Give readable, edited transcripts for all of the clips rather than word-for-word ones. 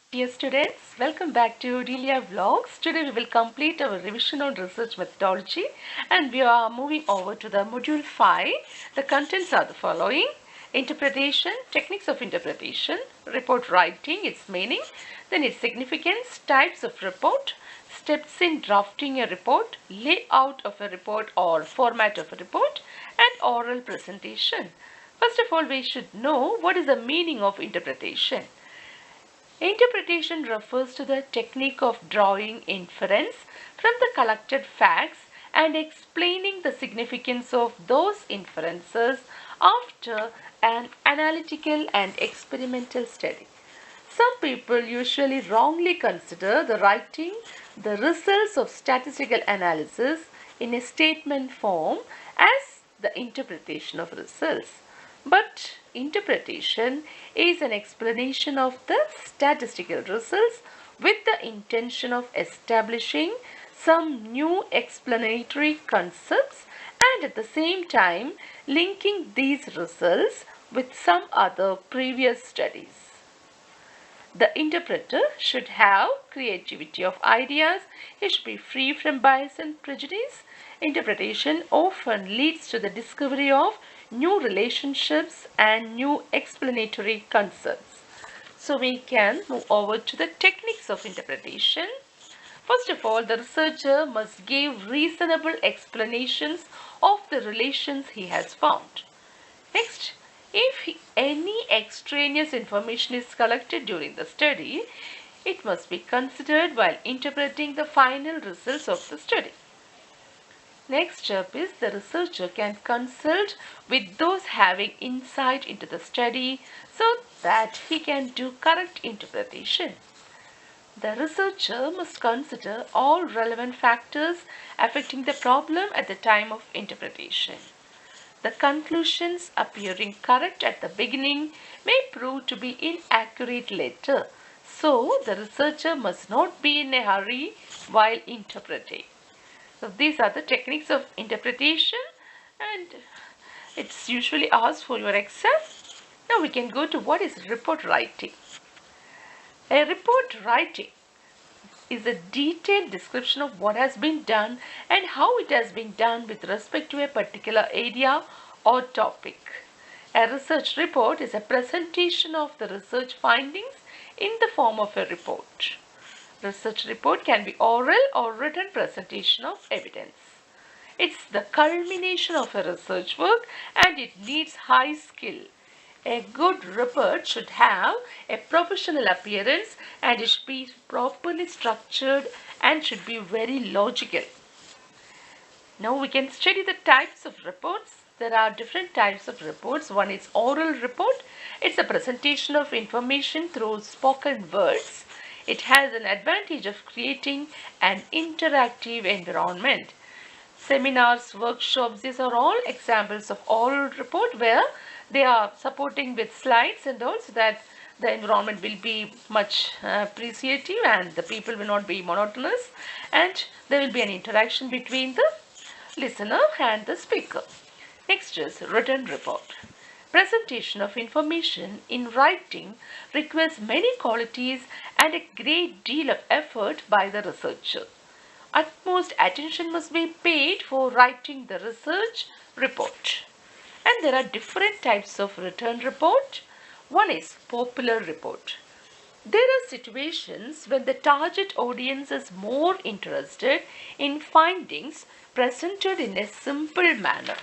Dear students, welcome back to Delia Vlogs. Today we will complete our revision on research methodology and we are moving over to the module 5. The contents are the following: interpretation, techniques of interpretation, report writing, its meaning, then its significance, types of report, steps in drafting a report, layout of a report or format of a report, and oral presentation. First of all, we should know what is the meaning of interpretation. Interpretation refers to the technique of drawing inference from the collected facts and explaining the significance of those inferences after an analytical and experimental study. Some people usually wrongly consider the writing the results of statistical analysis in a statement form as the interpretation of results. But interpretation is an explanation of the statistical results with the intention of establishing some new explanatory concepts and at the same time linking these results with some other previous studies. The interpreter should have creativity of ideas. He should be free from bias and prejudice. Interpretation often leads to the discovery of new relationships and new explanatory concepts. So we can move over to the techniques of interpretation. First of all, the researcher must give reasonable explanations of the relations he has found. Next, if any extraneous information is collected during the study, it must be considered while interpreting the final results of the study. Next step is the researcher can consult with those having insight into the study so that he can do correct interpretation. The researcher must consider all relevant factors affecting the problem at the time of interpretation. The conclusions appearing correct at the beginning may prove to be inaccurate later. So, the researcher must not be in a hurry while interpreting. So, these are the techniques of interpretation and it's usually asked for your exam. Now, we can go to what is report writing. A report writing is a detailed description of what has been done and how it has been done with respect to a particular area or topic. A research report is a presentation of the research findings in the form of a report. Research report can be oral or written presentation of evidence. It's the culmination of a research work and it needs high skill. A good report should have a professional appearance and it should be properly structured and should be very logical. Now we can study the types of reports. There are different types of reports. One is oral report. It's a presentation of information through spoken words. It has an advantage of creating an interactive environment. Seminars, workshops, these are all examples of oral report where they are supporting with slides and all so that the environment will be much appreciative and the people will not be monotonous and there will be an interaction between the listener and the speaker. Next is written report. Presentation of information in writing requires many qualities and a great deal of effort by the researcher. Utmost attention must be paid for writing the research report. And there are different types of written report. One is popular report. There are situations when the target audience is more interested in findings presented in a simple manner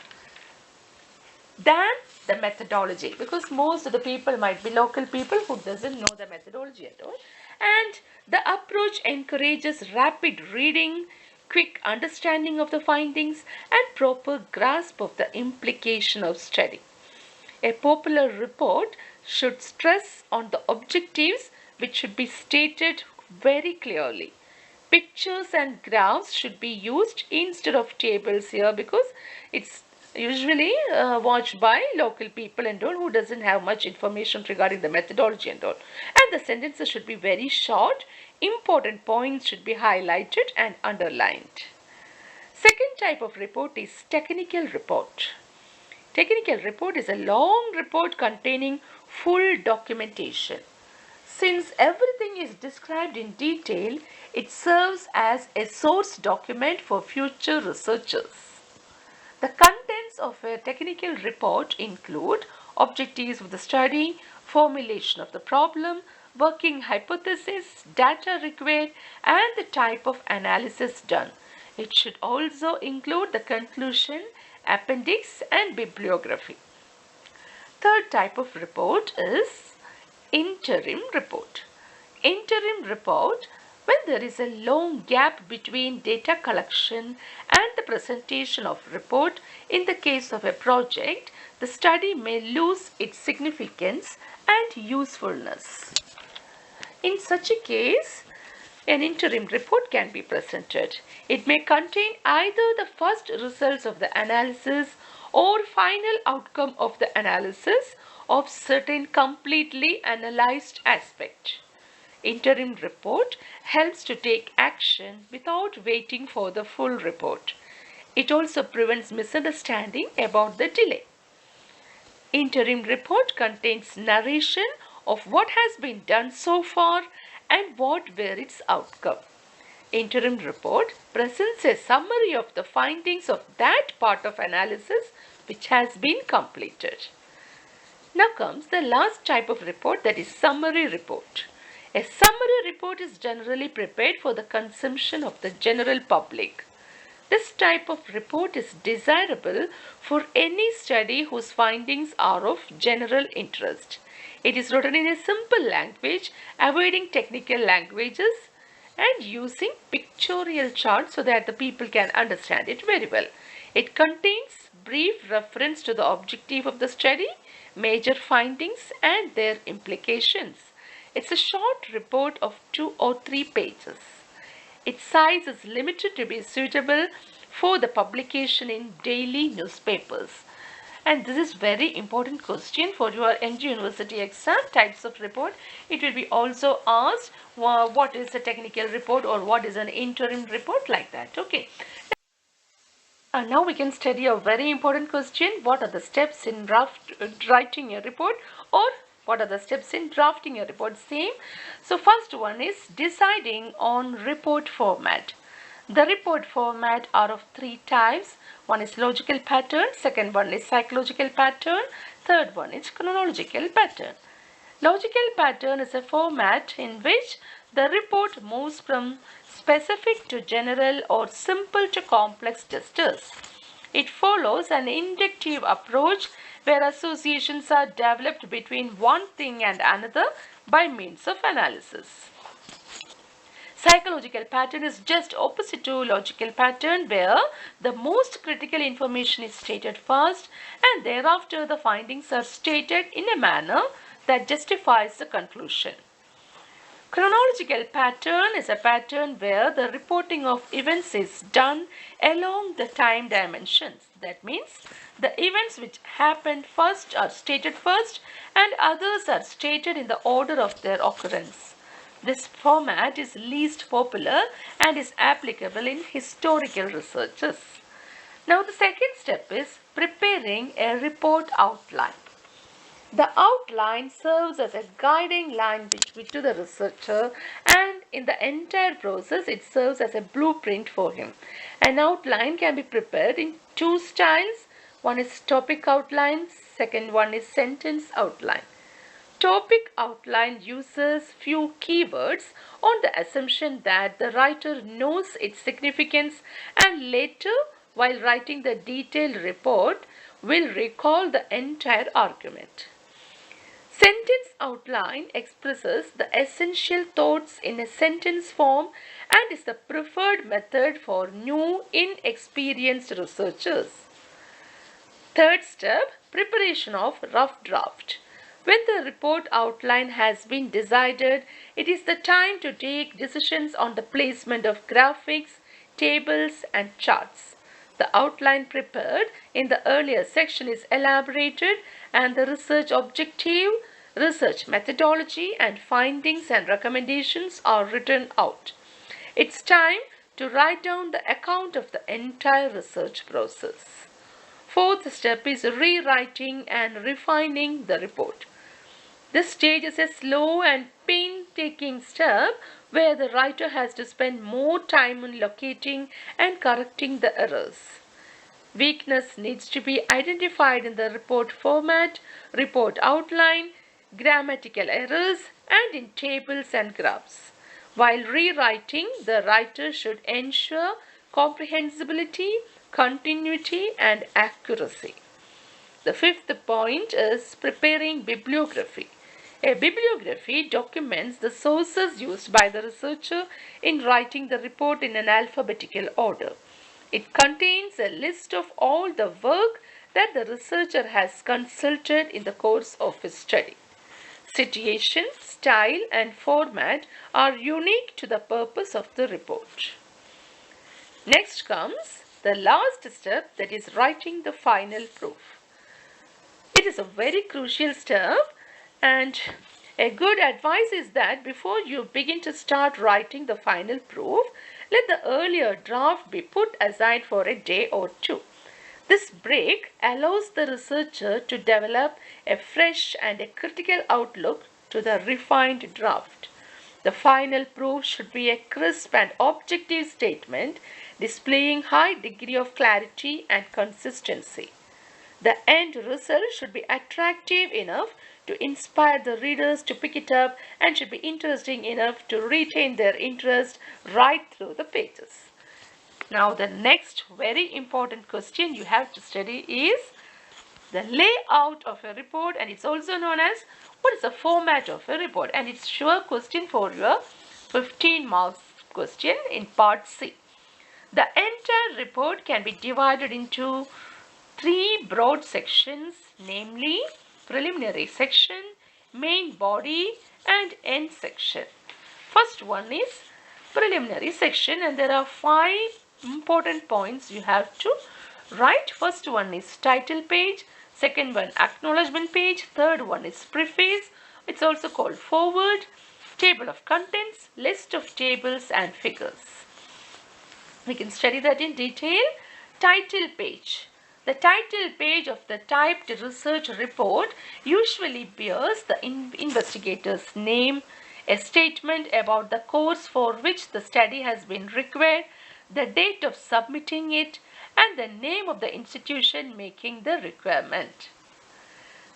than the methodology, because most of the people might be local people who doesn't know the methodology at all, and the approach encourages rapid reading, quick understanding of the findings and proper grasp of the implication of study. A popular report should stress on the objectives which should be stated very clearly. Pictures and graphs should be used instead of tables here because it's usually watched by local people and all who doesn't have much information regarding the methodology and all. And the sentences should be very short. Important points should be highlighted and underlined. Second type of report is technical report. Technical report is a long report containing full documentation. Since everything is described in detail, it serves as a source document for future researchers. The contents of a technical report include objectives of the study, formulation of the problem, working hypothesis, data required, and the type of analysis done. It should also include the conclusion, appendix, and bibliography. Third type of report is interim report. Interim report, when there is a long gap between data collection and the presentation of report. In the case of a project, the study may lose its significance and usefulness. In such a case, an interim report can be presented. It may contain either the first results of the analysis or final outcome of the analysis of certain completely analyzed aspect. Interim report helps to take action without waiting for the full report. It also prevents misunderstanding about the delay. Interim report contains narration of what has been done so far and what were its outcome. Interim report presents a summary of the findings of that part of analysis which has been completed. Now comes the last type of report, that is summary report. A summary report is generally prepared for the consumption of the general public. This type of report is desirable for any study whose findings are of general interest. It is written in a simple language, avoiding technical languages and using pictorial charts so that the people can understand it very well. It contains brief reference to the objective of the study, major findings and their implications. It's a short report of 2 or 3 pages. Its size is limited to be suitable for the publication in daily newspapers. And this is very important question for your NG University exam, types of report. It will be also asked what is a technical report or what is an interim report, like that. Okay. Now we can study a very important question. What are the steps in writing a report, or what are the steps in drafting a report? Same. So first one is deciding on report format. The report format are of 3 types. One is logical pattern, second one is psychological pattern, third one is chronological pattern. Logical pattern is a format in which the report moves from specific to general or simple to complex gestures. It follows an inductive approach where associations are developed between one thing and another by means of analysis. Psychological pattern is just opposite to logical pattern, where the most critical information is stated first and thereafter the findings are stated in a manner that justifies the conclusion. Chronological pattern is a pattern where the reporting of events is done along the time dimensions. That means the events which happened first are stated first and others are stated in the order of their occurrence. This format is least popular and is applicable in historical researches. Now the second step is preparing a report outline. The outline serves as a guiding line to the researcher, and in the entire process it serves as a blueprint for him. An outline can be prepared in 2 styles. One is topic outline, second one is sentence outline. Topic outline uses few keywords on the assumption that the writer knows its significance and later, while writing the detailed report, will recall the entire argument. Sentence outline expresses the essential thoughts in a sentence form and is the preferred method for new, inexperienced researchers. Third step, preparation of rough draft. When the report outline has been decided, it is the time to take decisions on the placement of graphics, tables and charts. The outline prepared in the earlier section is elaborated and the research objective, research methodology and findings and recommendations are written out. It's time to write down the account of the entire research process. Fourth step is rewriting and refining the report. This stage is a slow and painstaking step where the writer has to spend more time on locating and correcting the errors. Weakness needs to be identified in the report format, report outline, grammatical errors, and in tables and graphs. While rewriting, the writer should ensure comprehensibility, continuity, and accuracy. The fifth point is preparing bibliography. A bibliography documents the sources used by the researcher in writing the report in an alphabetical order. It contains a list of all the work that the researcher has consulted in the course of his study. Situation, style, and format are unique to the purpose of the report. Next comes the last step, that is writing the final proof. It is a very crucial step, and a good advice is that before you begin to start writing the final proof, let the earlier draft be put aside for a day or two. This break allows the researcher to develop a fresh and a critical outlook to the refined draft. The final proof should be a crisp and objective statement displaying high degree of clarity and consistency. The end result should be attractive enough to inspire the readers to pick it up and should be interesting enough to retain their interest right through the pages. Now the next very important question you have to study is the layout of a report, and it's also known as what is the format of a report, and it's sure question for your 15 marks question in part C. The entire report can be divided into three broad sections, namely preliminary section, main body, and end section. First one is preliminary section, and there are 5 important points you have to write. First one is title page, second one acknowledgement page, third one is preface, it's also called foreword, table of contents, list of tables and figures. We can study that in detail. Title page. The title page of the typed research report usually bears the investigator's name, a statement about the course for which the study has been required, the date of submitting it, and the name of the institution making the requirement.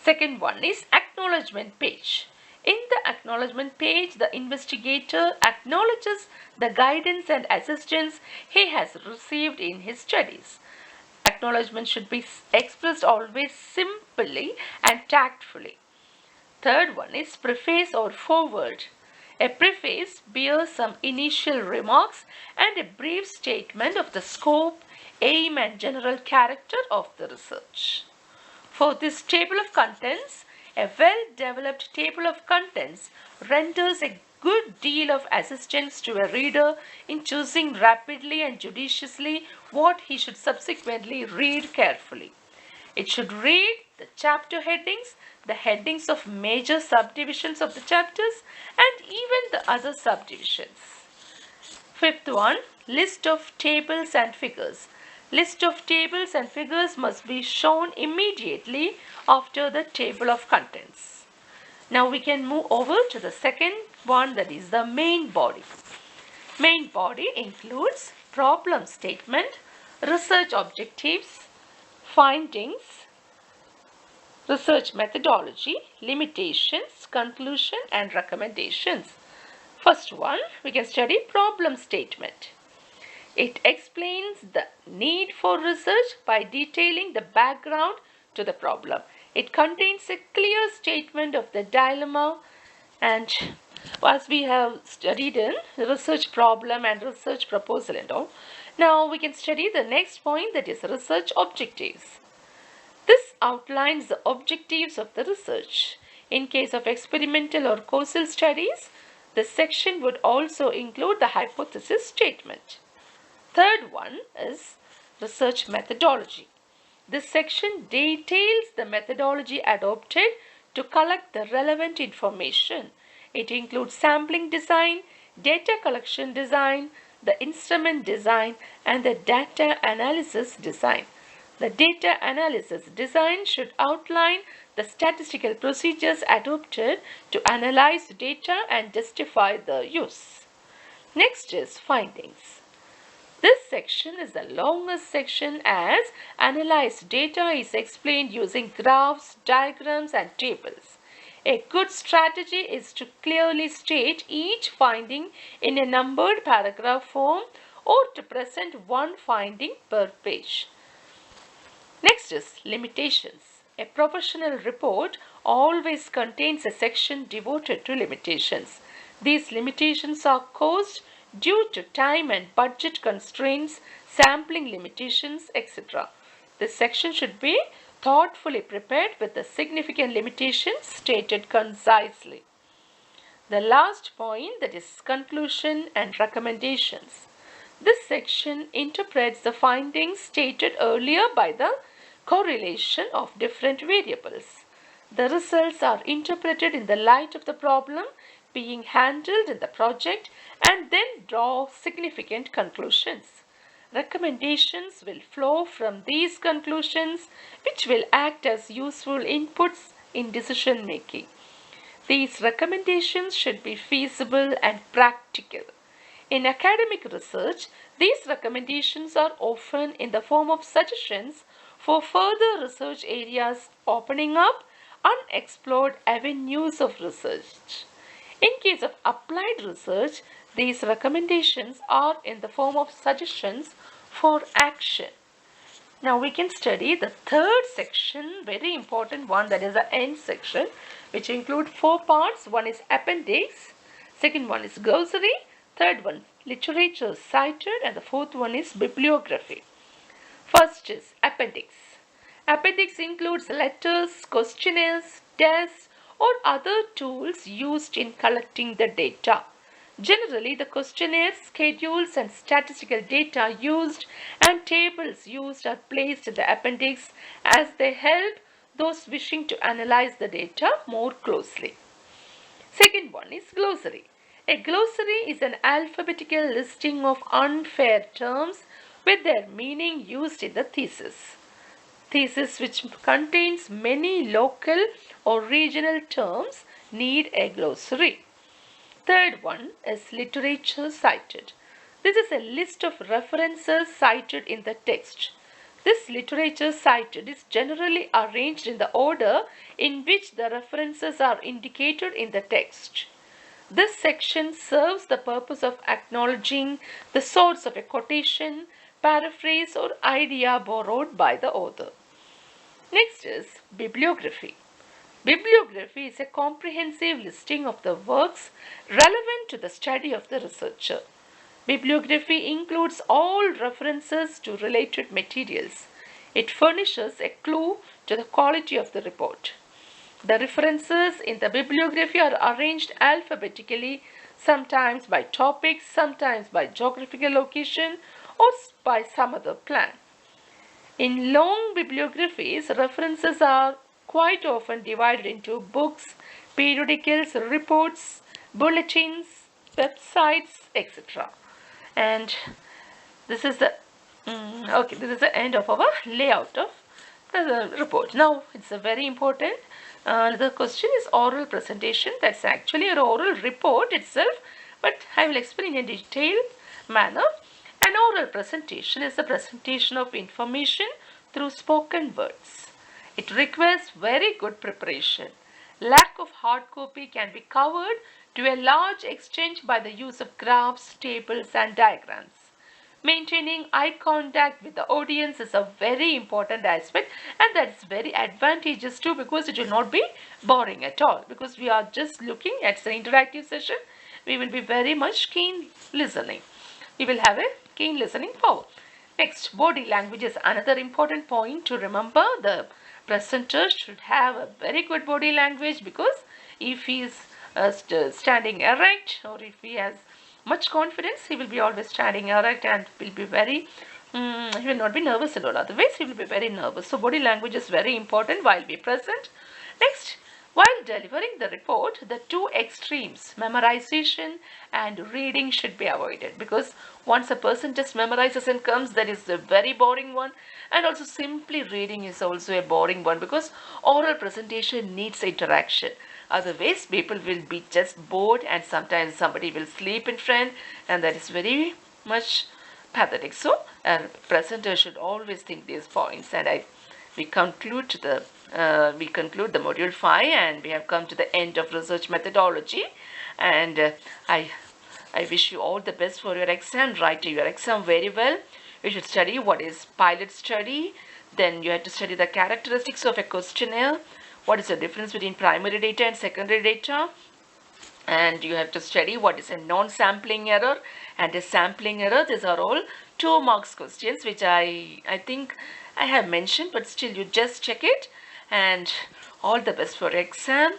Second one is acknowledgement page. In the acknowledgement page, the investigator acknowledges the guidance and assistance he has received in his studies. Acknowledgement should be expressed always simply and tactfully. Third one is preface or foreword. A preface bears some initial remarks and a brief statement of the scope, aim, and general character of the research. For this table of contents, a well-developed table of contents renders a good deal of assistance to a reader in choosing rapidly and judiciously what he should subsequently read carefully. It should read the chapter headings, the headings of major subdivisions of the chapters, and even the other subdivisions. Fifth one, list of tables and figures. List of tables and figures must be shown immediately after the table of contents. Now we can move over to the second one, that is the main body. Main body includes problem statement, research objectives, findings, research methodology, limitations, conclusion, and recommendations. First one, we can study problem statement. It explains the need for research by detailing the background to the problem. It contains a clear statement of the dilemma, and as we have studied in research problem and research proposal and all, now we can study the next point, that is research objectives. This outlines the objectives of the research. In case of experimental or causal studies, the section would also include the hypothesis statement. Third one is research methodology. This section details the methodology adopted to collect the relevant information. It includes sampling design, data collection design, the instrument design, and the data analysis design. The data analysis design should outline the statistical procedures adopted to analyze data and justify the use. Next is findings. This section is the longest section as analyzed data is explained using graphs, diagrams and tables. A good strategy is to clearly state each finding in a numbered paragraph form or to present one finding per page. Next is limitations. A professional report always contains a section devoted to limitations. These limitations are caused due to time and budget constraints, sampling limitations, etc. This section should be thoughtfully prepared with the significant limitations stated concisely. The last point, that is conclusion and recommendations. This section interprets the findings stated earlier by the correlation of different variables. The results are interpreted in the light of the problem being handled in the project and then draw significant conclusions. Recommendations will flow from these conclusions, which will act as useful inputs in decision making. These recommendations should be feasible and practical. In academic research, these recommendations are often in the form of suggestions for further research areas, opening up unexplored avenues of research. In case of applied research, these recommendations are in the form of suggestions for action. Now we can study the third section, very important one, that is the end section, which include 4 parts. One is appendix, second one is glossary, third one literature cited, and the fourth one is bibliography. First is appendix. Appendix includes letters, questionnaires, tests, or other tools used in collecting the data. Generally, the questionnaires, schedules and statistical data used and tables used are placed in the appendix as they help those wishing to analyze the data more closely. Second one is glossary. A glossary is an alphabetical listing of unfair terms with their meaning used in the thesis. Thesis which contains many local or regional terms need a glossary. Third one is literature cited. This is a list of references cited in the text. This literature cited is generally arranged in the order in which the references are indicated in the text. This section serves the purpose of acknowledging the source of a quotation, paraphrase or idea borrowed by the author. Next is bibliography. Bibliography is a comprehensive listing of the works relevant to the study of the researcher. Bibliography includes all references to related materials. It furnishes a clue to the quality of the report. The references in the bibliography are arranged alphabetically, sometimes by topic, sometimes by geographical location, or by some other plan. In long bibliographies, references are quite often divided into books, periodicals, reports, bulletins, websites, etc. And this is the this is the end of our layout of the report. Now it's a very important. The question is oral presentation. That's actually an oral report itself, but I will explain in a detailed manner. An oral presentation is the presentation of information through spoken words. It requires very good preparation. Lack of hard copy can be covered to a large extent by the use of graphs, tables and diagrams. Maintaining eye contact with the audience is a very important aspect, and that's very advantageous too, because it will not be boring at all, because we are just looking at the interactive session. We will be very much keen listening. We will have a keen listening power. Next, body language is another important point to remember. The presenter should have a very good body language, because if he is standing erect, or if he has much confidence, he will be always standing erect and will be very he will not be nervous at all. Otherwise he will be very nervous. So body language is very important while we present. Next, While delivering the report, the two extremes, memorization and reading, should be avoided, because once a person just memorizes and comes, that is a very boring one, and also simply reading is also a boring one, because oral presentation needs interaction. Otherwise, people will be just bored, and sometimes somebody will sleep in front, and that is very much pathetic. So, a presenter should always think these points, and we conclude the module 5, and we have come to the end of research methodology. And I wish you all the best for your exam. Write your exam very well. You should study what is pilot study. Then you have to study the characteristics of a questionnaire. What is the difference between primary data and secondary data? And you have to study what is a non-sampling error and a sampling error. These are all 2 marks questions, which I think I have mentioned, but still you just check it. And all the best for exam.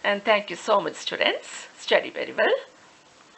And thank you so much, students. Study very well.